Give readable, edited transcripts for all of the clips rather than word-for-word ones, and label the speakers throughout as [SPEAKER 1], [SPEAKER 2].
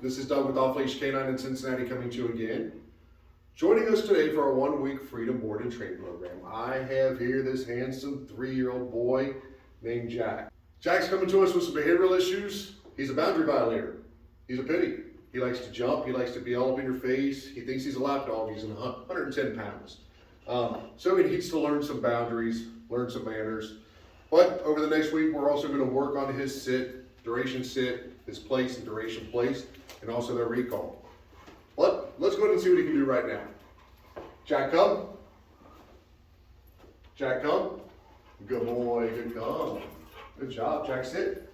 [SPEAKER 1] This is Doug with Off Leash Canine in Cincinnati coming to you again. Joining us today for our 1-week freedom board and train program, I have here this handsome 3-year-old boy named Jack. Jack's coming to us with some behavioral issues. He's a boundary violator. He's a pity. He likes to jump. He likes to be all up in your face. He thinks he's a lap dog. He's 110 pounds. So he needs to learn some boundaries, learn some manners. But over the next week, we're also going to work on his sit, duration sit, his place and duration place, and also their recall. Let's go ahead and see what he can do right now. Jack, come. Jack, come. Good boy, good come. Good job, Jack, sit.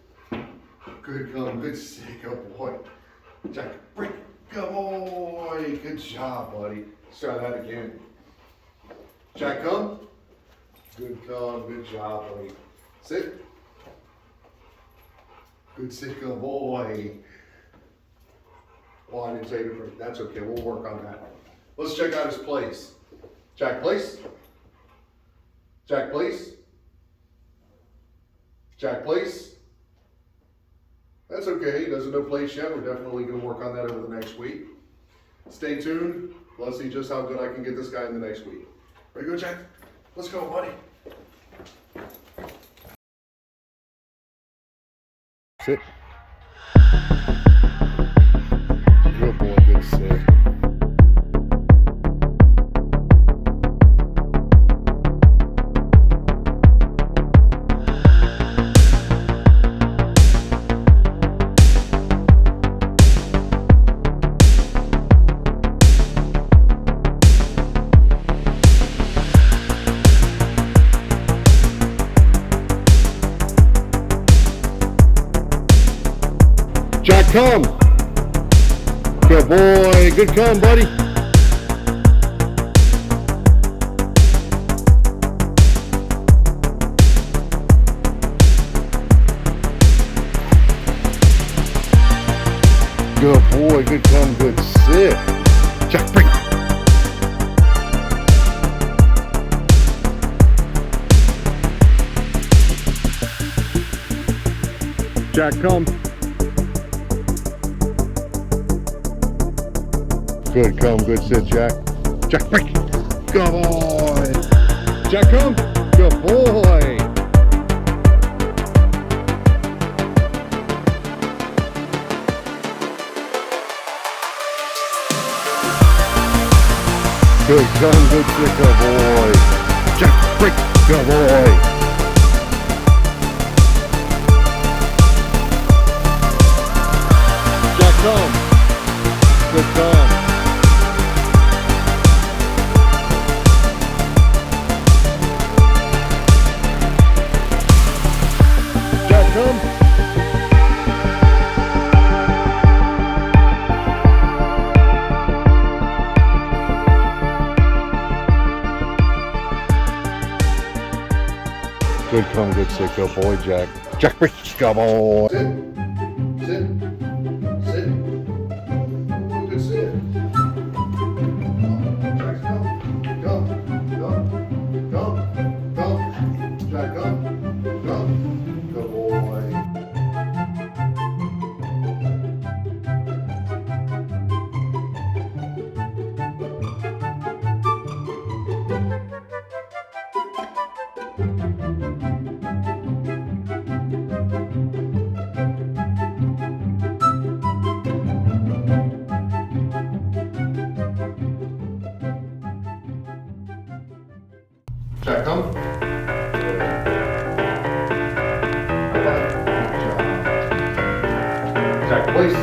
[SPEAKER 1] Good come, good sit, good boy. Jack, break. Good boy, good job, buddy. Let's try that again. Jack, come. Good come, good job, buddy. Sit. Good sit, good boy. Well, I didn't say it, but that's okay. We'll work on that. Let's check out his place. Jack, place. Jack, place. Jack, place. That's okay. He doesn't know place yet. We're definitely going to work on that over the next week. Stay tuned. Let's see just how good I can get this guy in the next week. Ready to go, Jack? Let's go, buddy. Sit. Good boy, good sit. Jack, come. Good boy. Good come, buddy. Good boy. Good come. Good sit. Jack, break. Jack, come. Good come, good sit, Jack. Jack, break. Good boy. Jack, come. Good boy. Good come, good sit, good boy. Jack, break. Good boy. Jack, come. Good come. Come. Good come, good sit, good boy, Jack. Jack, break, good boy. Sit, sit, sit. Good sit. Jack, come, come. Jack, come. Good boy. Jack, come. Jack, place.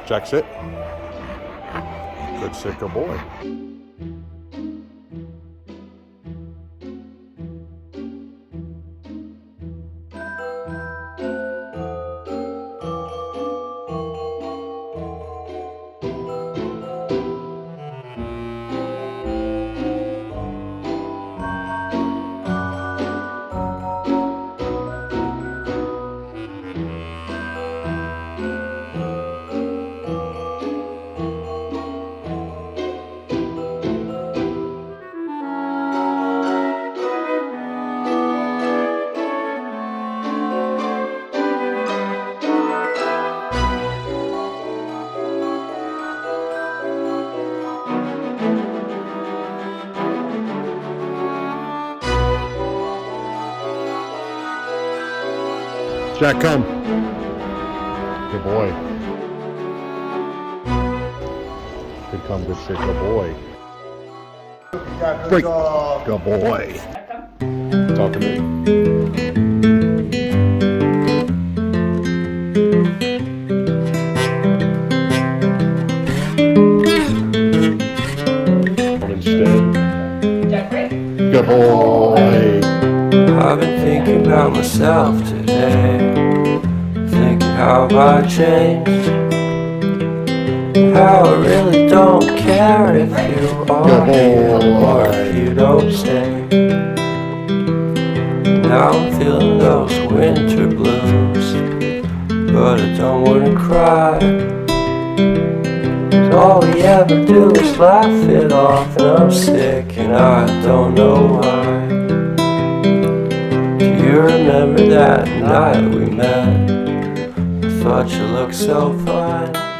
[SPEAKER 1] Jack, sit. Good sit, good boy. Jack, come. Good boy. Good come, good shit, good boy. Break. Good boy. Talk to me. Good boy.
[SPEAKER 2] I've been thinking about myself today, thinking how have I changed, how I really don't care if you are here or if you don't stay. Now I'm feeling those winter blues, but I don't wanna cry, 'cause all we ever do is laugh it off, and I'm sick and I don't know why. You remember that night we met? I thought you looked so fine.